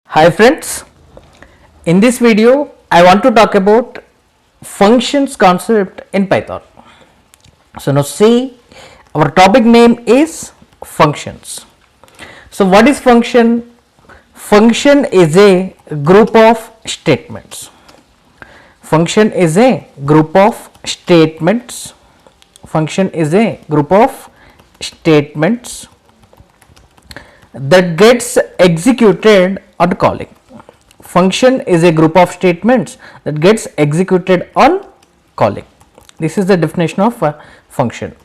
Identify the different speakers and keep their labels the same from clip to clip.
Speaker 1: Hi friends, in this video I want to talk about functions concept in Python. So now see, our topic name is functions. So what is function? Function is a group of statements. Function is a group of statements. Function is a group of statements that gets executed on calling. Function is a group of statements that gets executed on calling. This is the definition of a function.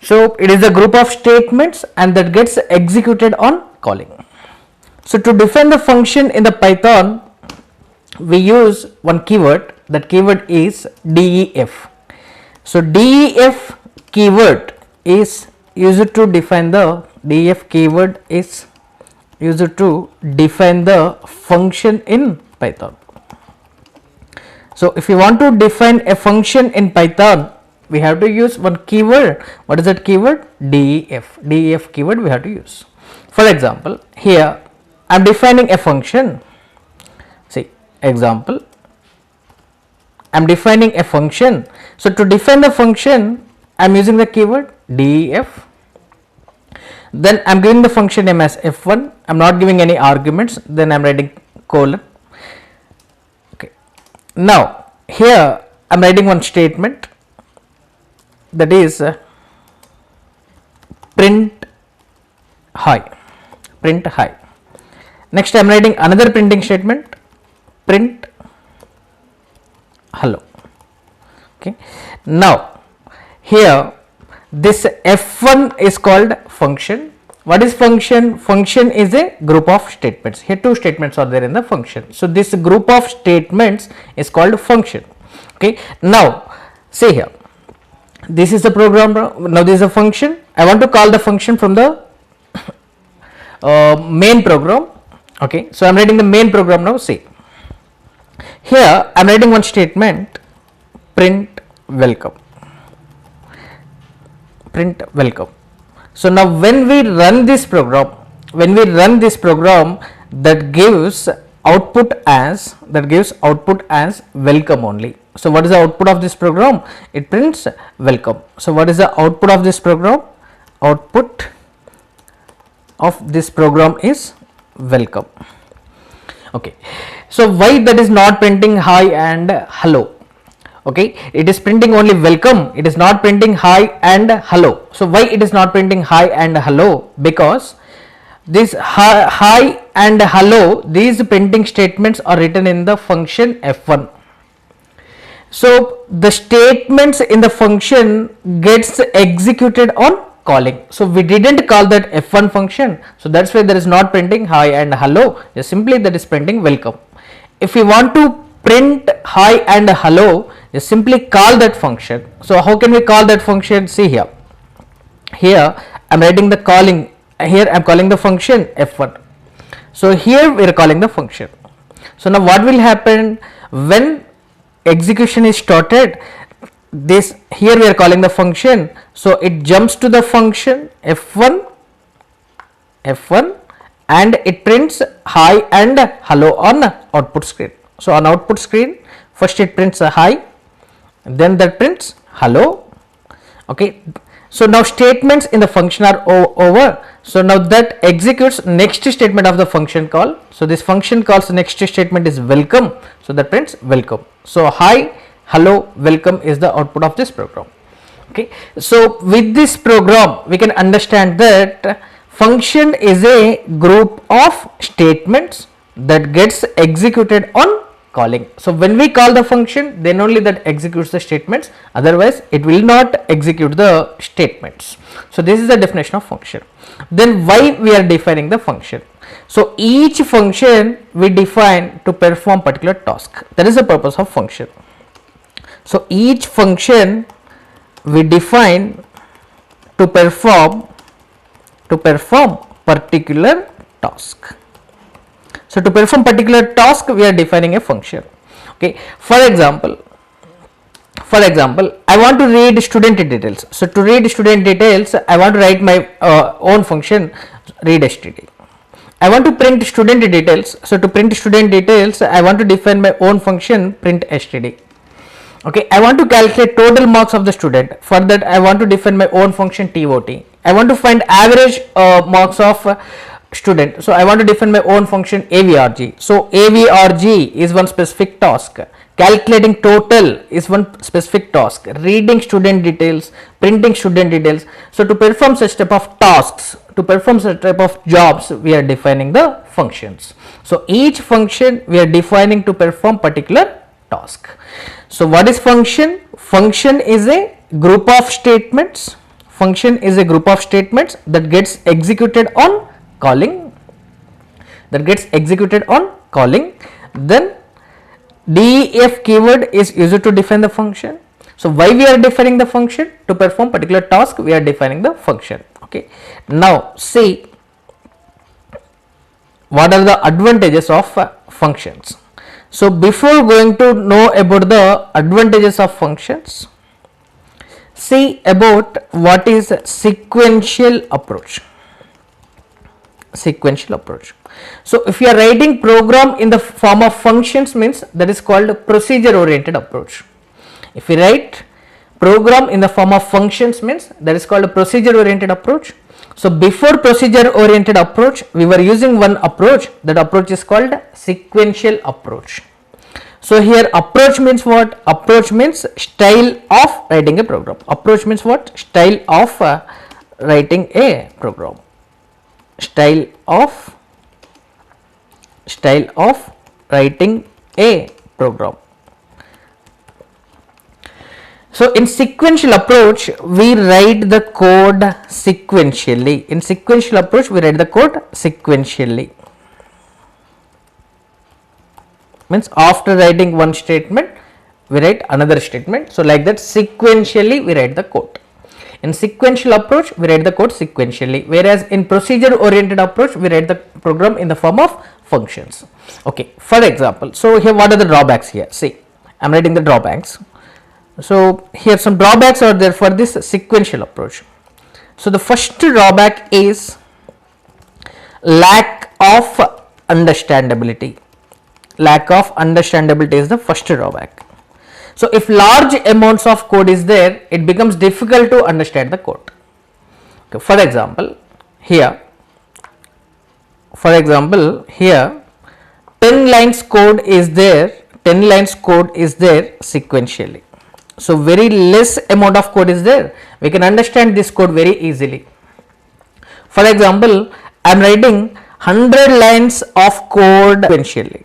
Speaker 1: So it is a group of statements and that gets executed on calling. So to define the function in the Python, we use one keyword. That keyword is def. So def keyword is used to define the function in Python. So if you want to define a function in Python, we have to use one keyword. What is that keyword? Def. Def keyword we have to use. For example, here I am defining a function. See, example, I am defining a function. So to define the function, I am using the keyword def. Then I am giving the function name as f1. I am not giving any arguments. Then I am writing colon. Okay. Now here I am writing one statement, that is print hi. Print hi. Next I am writing another printing statement, print hello. Okay. Now here this f1 is called function. What is function? Function is a group of statements. Here two statements are there in the function. So this group of statements is called function. Okay. Now see here, this is the program. Now this is a function. I want to call the function from the main program. Okay. So I am writing the main program now. See, here I am writing one statement, print welcome. Print welcome. So now when we run this program, that gives output as welcome only. So what is the output of this program? It prints welcome. So what is the output of this program? Output of this program is welcome. Okay. So why that is not printing hi and hello? Okay, it is printing only welcome. It is not printing hi and hello. So why it is not printing hi and hello? Because this hi and hello, these printing statements are written in the function f1. So the statements in the function gets executed on calling. So we didn't call that f1 function. So that's why there is not printing hi and hello. Just simply that is printing welcome. If we want to print hi and hello, just simply call that function. So how can we call that function? See here. Here I am writing the calling. Here I am calling the function f1. So here we are calling the function. So now what will happen when execution is started? This here we are calling the function. So it jumps to the function f1 and it prints hi and hello on output screen. So on output screen, first it prints a hi, then that prints hello. Okay. So now statements in the function are over. So now that executes next statement of the function call. So this function calls next statement is welcome. So that prints welcome. So hi, hello, welcome is the output of this program. Okay. So with this program we can understand that function is a group of statements that gets executed on calling. So when we call the function, then only that executes the statements, otherwise it will not execute the statements. So this is the definition of function. Then why we are defining the function? So each function we define to perform particular task. That is the purpose of function. So each function we define to perform particular task. So to perform particular task we are defining a function. Okay, for example, I want to read student details. So to read student details, I want to write my own function read std. I want to print student details. So to print student details, I want to define my own function print std. Okay, I want to calculate total marks of the student. For that, I want to define my own function tot. I want to find average marks of student. So I want to define my own function avrg. So avrg is one specific task. Calculating total is one specific task. Reading student details, printing student details. So to perform such type of tasks, to perform such type of jobs, we are defining the functions. So each function we are defining to perform particular task. So what is function? Function is a group of statements. Function is a group of statements that gets executed on calling. Then def keyword is used to define the function. So why we are defining the function? To perform particular task, we are defining the function. Okay. Now see what are the advantages of functions. So before going to know about the advantages of functions, see about what is sequential approach. So if you are writing program in the form of functions, means that is called procedure oriented approach. If we write program in the form of functions, means that is called a procedure oriented approach. So before procedure oriented approach, we were using one approach. That approach is called sequential approach. So here approach means what? Approach means style of writing a program. Approach means what? Style of writing a program. Style of writing a program. So in sequential approach, we write the code sequentially. In sequential approach, we write the code sequentially. Means after writing one statement, we write another statement. So like that, sequentially we write the code. In sequential approach, we write the code sequentially, whereas in procedure oriented approach, we write the program in the form of functions. Okay, for example, so here what are the drawbacks here? See, I am writing the drawbacks. So here some drawbacks are there for this sequential approach. So the first drawback is lack of understandability. Lack of understandability is the first drawback. So if large amounts of code is there, it becomes difficult to understand the code. Okay, for example, here 10 lines code is there, sequentially. So very less amount of code is there, we can understand this code very easily. For example, I am writing 100 lines of code sequentially.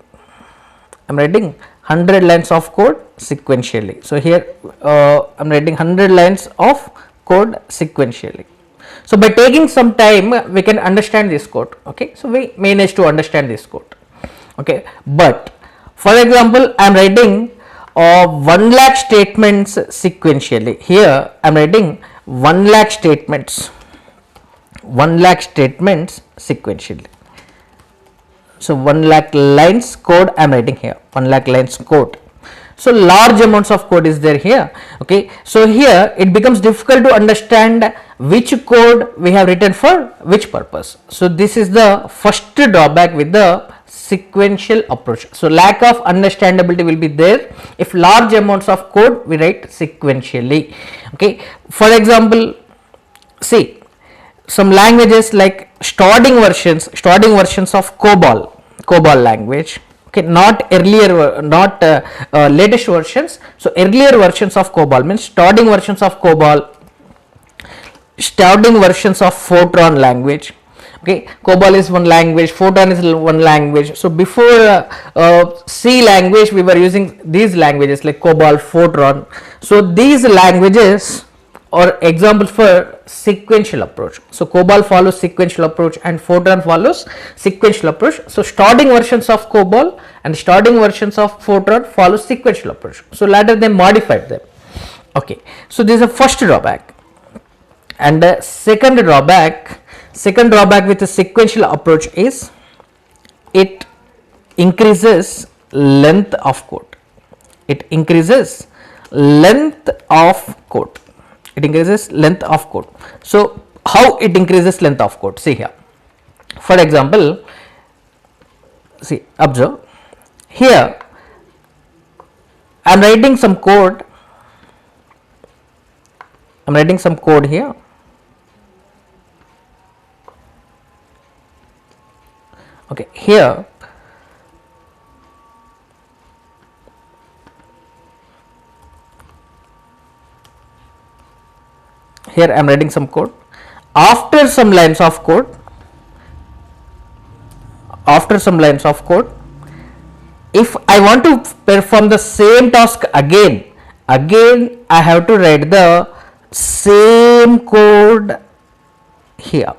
Speaker 1: So here I am writing 100 lines of code sequentially. So by taking some time, we can understand this code. Okay, so we manage to understand this code. Okay, but for example, I am writing 1 lakh statements sequentially. Here I am writing 1 lakh statements sequentially. So 1 lakh lines code I am writing here, 1 lakh lines code. So large amounts of code is there here. Okay, so here it becomes difficult to understand which code we have written for which purpose. So this is the first drawback with the sequential approach. So lack of understandability will be there if large amounts of code we write sequentially. Okay, for example, see some languages like starting versions of COBOL language. Okay, not latest versions. So earlier versions of COBOL means starting versions of COBOL, starting versions of Fortran language. Okay, COBOL is one language, Fortran is one language. So before C language, we were using these languages like COBOL, Fortran. So these languages are examples for sequential approach. So COBOL follows sequential approach and Fortran follows sequential approach. So starting versions of COBOL and starting versions of Fortran follow sequential approach. So later they modified them. Okay, so this is the first drawback. And the second drawback with the sequential approach is it increases length of code. it increases length of code. It increases length of code. So how it increases length of code? See here. For example, see, observe here. I am writing some code. I am writing some code here. Okay, here I am writing some code. After some lines of code, if I want to perform the same task again I have to write the same code here.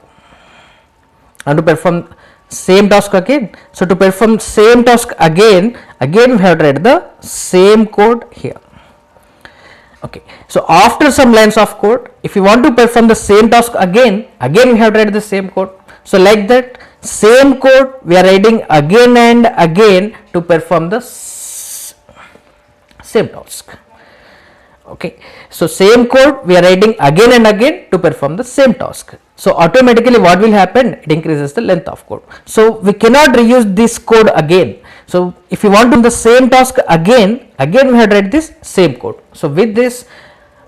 Speaker 1: I want to perform same task again. So to perform same task again we have to write the same code here. Okay, so after some lines of code, if you want to perform the same task again we have to write the same code. So like that, same code we are writing again and again to perform the same task. Okay, so same code we are writing again and again to perform the same task. So automatically what will happen? It increases the length of code. So we cannot reuse this code again. So if you want to do the same task again we have to write this same code. So with this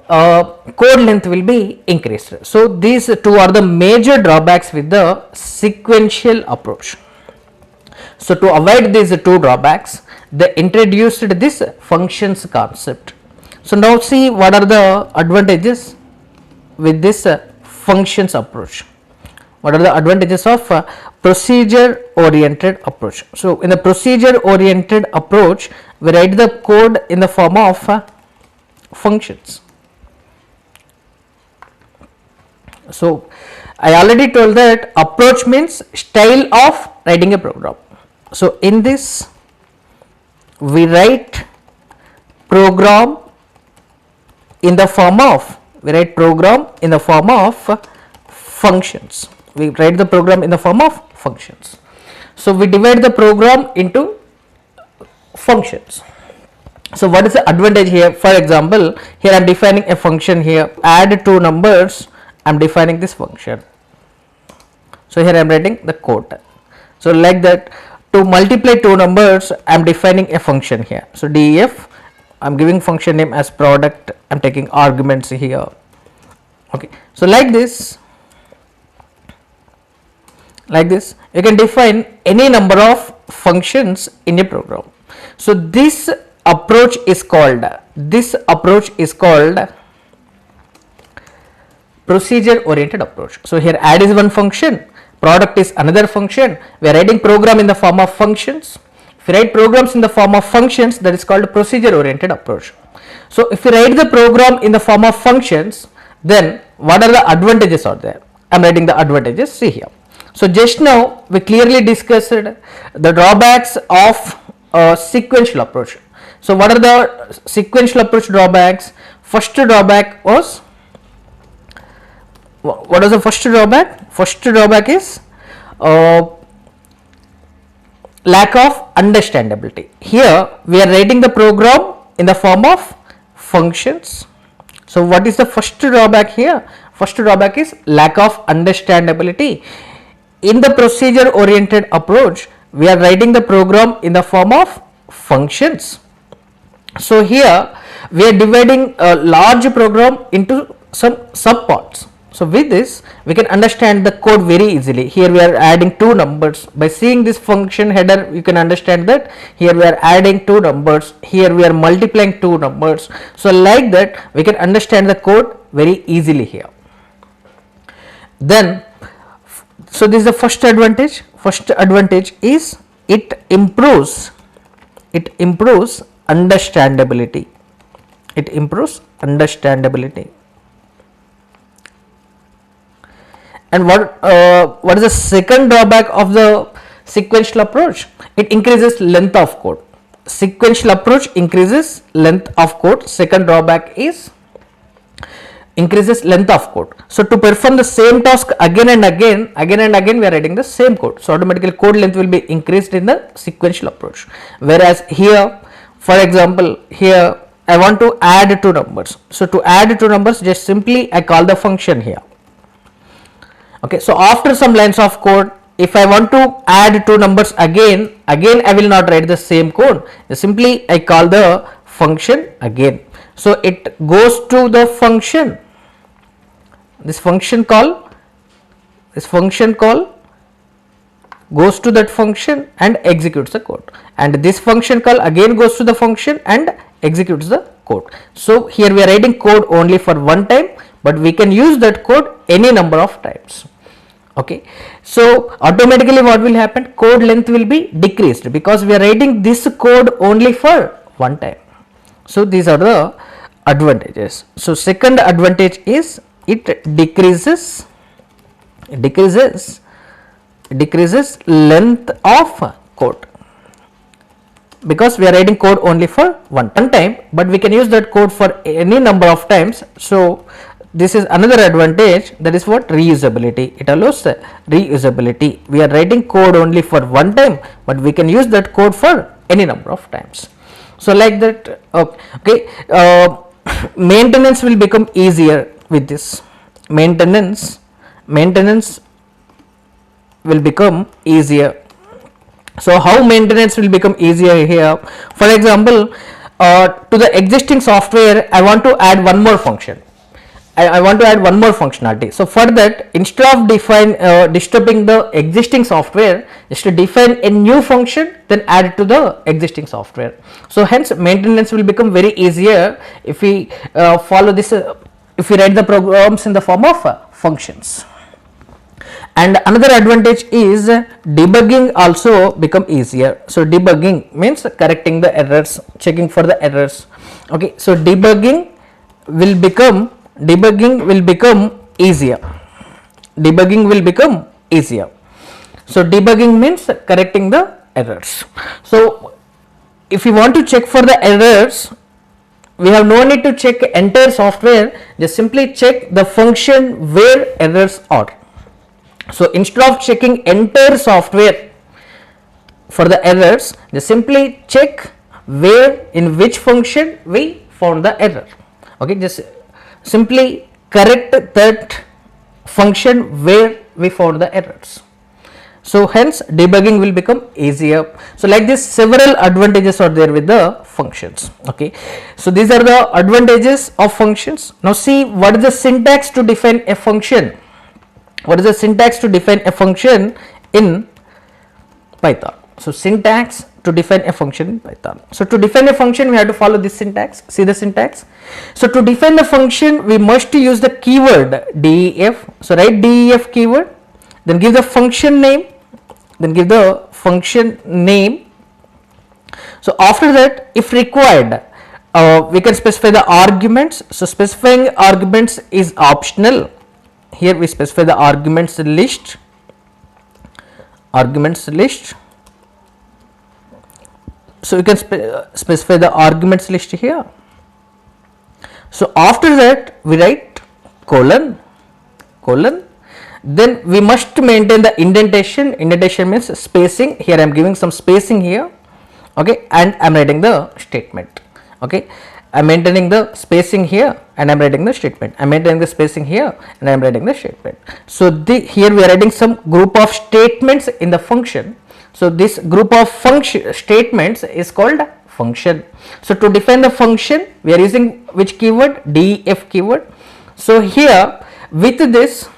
Speaker 1: code length will be increased. So these two are the major drawbacks with the sequential approach. So to avoid these two drawbacks, they introduced this functions concept. So now see what are the advantages with this functions approach. What are the advantages of procedure oriented approach? So in the procedure oriented approach, we write the code in the form of functions. So I already told that approach means style of writing a program. So in this we write program in the form of functions. We write the program in the form of functions. So we divide the program into functions. So what is the advantage here? For example, here I am defining a function here, add two numbers, I am defining this function. So here I am writing the code. So like that, to multiply two numbers I am defining a function here. So def, I am giving function name as product, I am taking arguments here. Okay, so like this you can define any number of functions in a program. So this approach is called procedure oriented approach. So here add is one function, product is another function. We are writing program in the form of functions. If you write programs in the form of functions, that is called procedure oriented approach. So if you write the program in the form of functions, then what are the advantages are there? I am writing the advantages, see here. So just now we clearly discussed the drawbacks of sequential approach. So what are the sequential approach drawbacks? First drawback was, what is the first drawback? First drawback is lack of understandability. Here we are writing the program in the form of functions. So what is the first drawback here? First drawback is lack of understandability. In the procedure oriented approach, we are writing the program in the form of functions. So here we are dividing a large program into some subparts. So with this we can understand the code very easily. Here we are adding two numbers. By seeing this function header, you can understand that here we are adding two numbers, here we are multiplying two numbers. So like that we can understand the code very easily here. Then so this is the first advantage. First advantage is it improves understandability. It improves understandability. And what is the second drawback of the sequential approach? It increases length of code. Sequential approach increases length of code. Second drawback is increases length of code. So to perform the same task again and again we are writing the same code. So automatically code length will be increased in the sequential approach. Whereas here For example, here I want to add two numbers. So to add two numbers, just simply I call the function here. Okay, so after some lines of code, if I want to add two numbers again I will not write the same code. Simply I call the function again. So it goes to the function, this function call goes to that function and executes the code, and this function call again goes to the function and executes the code. So here we are writing code only for one time, but we can use that code any number of times. Okay, so automatically what will happen, code length will be decreased because we are writing this code only for one time. So these are the advantages. So second advantage is it decreases length of code, because we are writing code only for one time, but we can use that code for any number of times. So this is another advantage, that is what, reusability. It allows reusability. We are writing code only for one time, but we can use that code for any number of times. So like that. Okay, maintenance will become easier with this. Maintenance will become easier. So how maintenance will become easier here? For example, to the existing software I want to add one more function. I want to add one more functionality. So for that, instead of disturbing the existing software, just to define a new function, then add it to the existing software. So hence maintenance will become very easier if we follow this, if we write the programs in the form of functions. And another advantage is debugging also become easier. So debugging means correcting the errors, checking for the errors. Okay, so debugging will become easier. So debugging means correcting the errors. So if you want to check for the errors, we have no need to check entire software, just simply check the function where errors are. So instead of checking entire software for the errors, just simply check where, in which function we found the error. Okay, just simply correct that function where we found the errors. So hence debugging will become easier. So like this, several advantages are there with the functions. Okay, so these are the advantages of functions. Now see what is the syntax to define a function. What is the syntax to define a function in Python? So syntax to define a function in Python. So to define a function, we have to follow this syntax. See the syntax. So to define the function, we must use the keyword def. So write def keyword, then give the function name, So after that, if required, we can specify the arguments. So specifying arguments is optional. Here we specify the arguments list. So you can specify the arguments list here. So after that, we write colon. Then we must maintain the indentation. Indentation means spacing. Here I am giving some spacing here. Okay, and I am writing the statement. Okay, I am maintaining the spacing here and I am writing the statement. I am maintaining the spacing here and I am writing the statement. So here we are writing some group of statements in the function. So this group of function statements is called function. So to define the function, we are using which keyword? Def keyword. So here with this,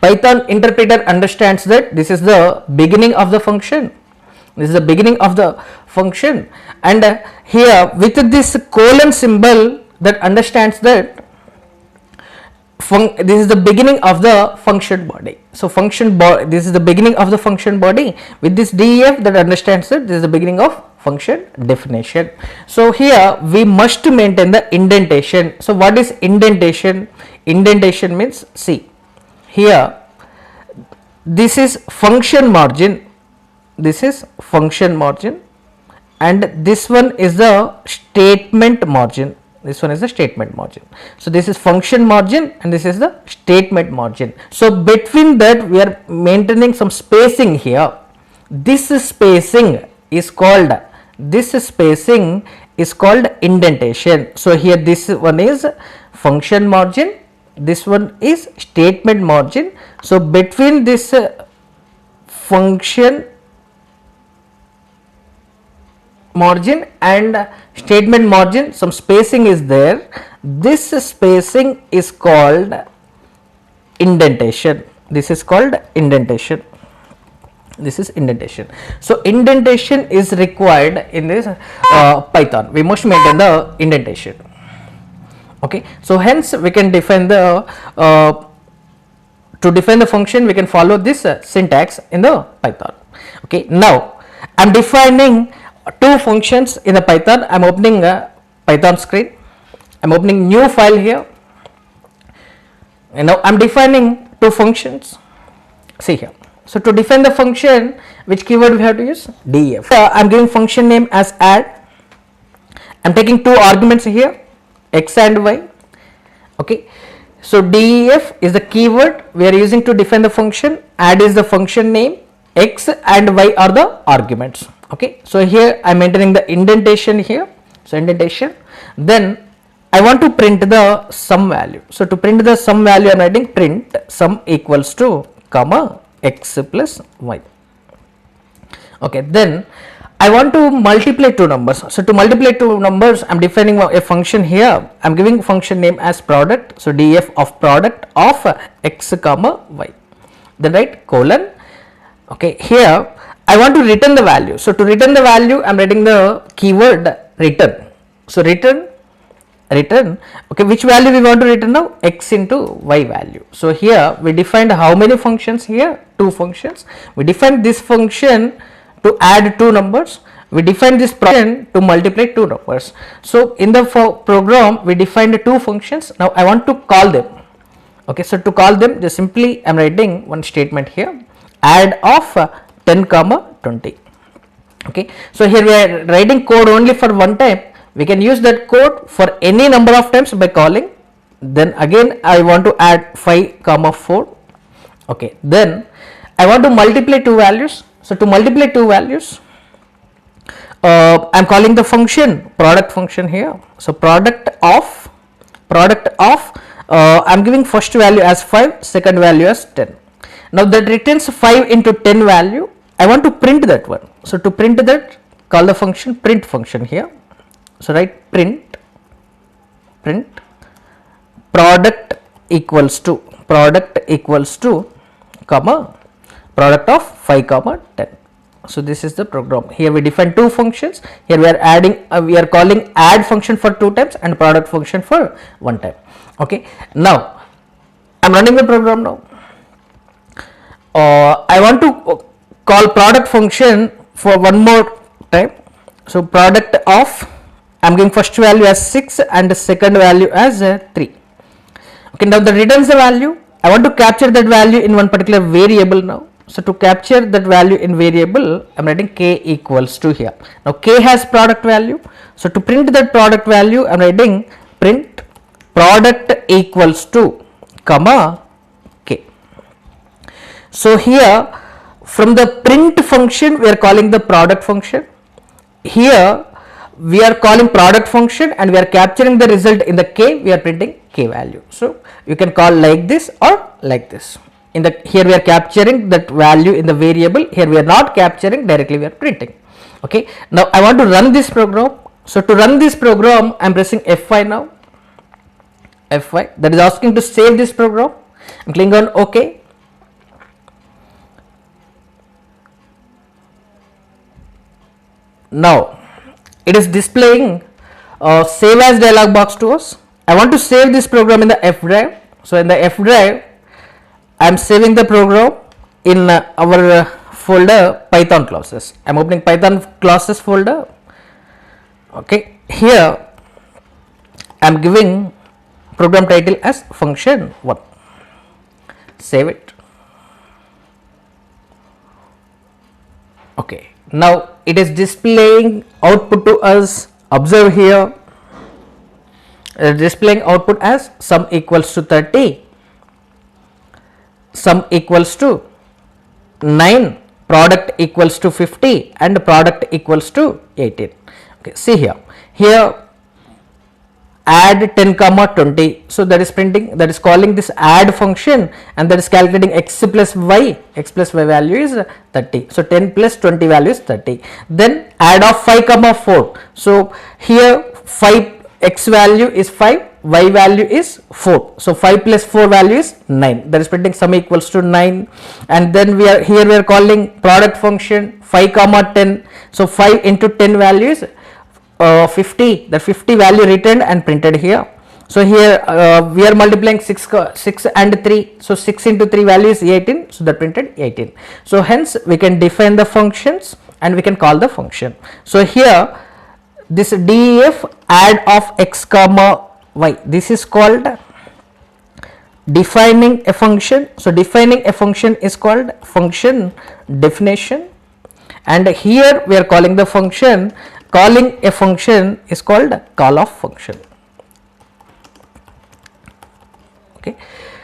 Speaker 1: Python interpreter understands that this is the beginning of the function. And here with this colon symbol, that understands that this is the beginning of the function body. So this is the beginning of the function body. With this def, that understands that this is the beginning of function definition. So here we must maintain the indentation. So what is indentation? Indentation means, see here, this is function margin, and this one is the statement margin. So this is function margin and this is the statement margin. So between that, we are maintaining some spacing here. This spacing is called this spacing is called indentation. So here this one is function margin, this one is statement margin. So between this function margin and statement margin some spacing is there. This spacing is called indentation. This is called indentation. This is indentation. So indentation is required in this Python. We must maintain the indentation. Okay. So hence we can define the to define the function we can follow this syntax in the Python. Okay. Now I am defining two functions in the Python. I am opening a Python screen. I am opening new file here. And now I am defining two functions. See here. So to define the function, which keyword we have to use? def. I am giving function name as add. I am taking two arguments here, x and y. Okay. So def is the keyword we are using to define the function. Add is the function name. X and y are the arguments. Okay. So here I am maintaining the indentation here. So indentation. Then I want to print the sum value. So to print the sum value I am writing print sum equals to comma x plus y. Okay, then I want to multiply two numbers. So to multiply two numbers I am defining a function here. I am giving function name as product. So df of product of x comma y. Then write colon. Okay, here I want to return the value. So to return the value I am writing the keyword return. So return. Okay, which value we want to return now? X into y value. So here we defined how many functions here? Two functions. We defined this function to add two numbers. We defined this function to multiply two numbers. So in the program we defined two functions. Now I want to call them. Okay, so to call them just simply I am writing one statement here, add of 10 comma 20. Okay, so here we are writing code only for one time. We can use that code for any number of times by calling. Then again I want to add 5 comma 4. Okay, then I want to multiply two values. So to multiply two values I am calling the function product function here. So product of I am giving first value as 5, second value as 10. Now that returns 5 into 10 value. I want to print that one. So to print that, call the function print function here. So write print product equals to comma product of 5 comma 10. So this is the program. Here we define two functions. Here we are adding we are calling add function for two times and product function for one time. Okay, now I am running the program now. I want to call product function for one more time. So product of I am giving first value as 6 and the second value as 3. Okay, now that returns the value. I want to capture that value in one particular variable now. So to capture that value in variable I am writing k equals to here. Now k has product value. So to print that product value I am writing print product equals to comma k. So here from the print function we are calling the product function. Here we are calling product function and we are capturing the result in the k, we are printing k value. So you can call like this or like this. In the here we are capturing that value in the variable, here we are not capturing, directly we are printing. Okay, now I want to run this program. So to run this program I am pressing F5 now. F5, that is asking to save this program. I am clicking on OK. Now it is displaying save as dialog box to us. I want to save this program in the F drive. So in the F drive I am saving the program in our folder Python classes. I am opening Python classes folder. Okay, here I am giving program title as function 1. Save it. Okay, now it is displaying output to us. Observe here, displaying output as sum equals to 30, sum equals to 9, product equals to 50 and product equals to 18. Okay, see here add 10 comma 20, so that is printing, that is calling this add function, and that is calculating x plus y value is 30, so 10 plus 20 value is 30. Then add of 5 comma 4, so here 5 x value is 5, y value is 4, so 5 plus 4 value is 9, that is printing sum equals to 9. And then we are calling product function 5 comma 10, so 5 into 10 value is 50, the 50 value returned and printed here. So here we are multiplying 6 and 3, so 6 into 3 value is 18, so that printed 18. So hence we can define the functions and we can call the function. So here this def add of x comma y, this is called defining a function. So defining a function is called function definition, and here we are calling the function, calling a function is called call of function. Okay,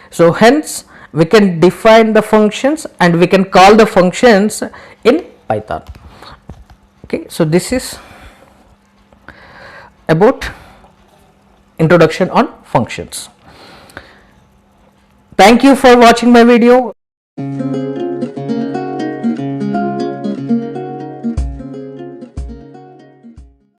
Speaker 1: so hence we can define the functions and we can call the functions in Python. Okay, so this is about introduction on functions. Thank you for watching my video.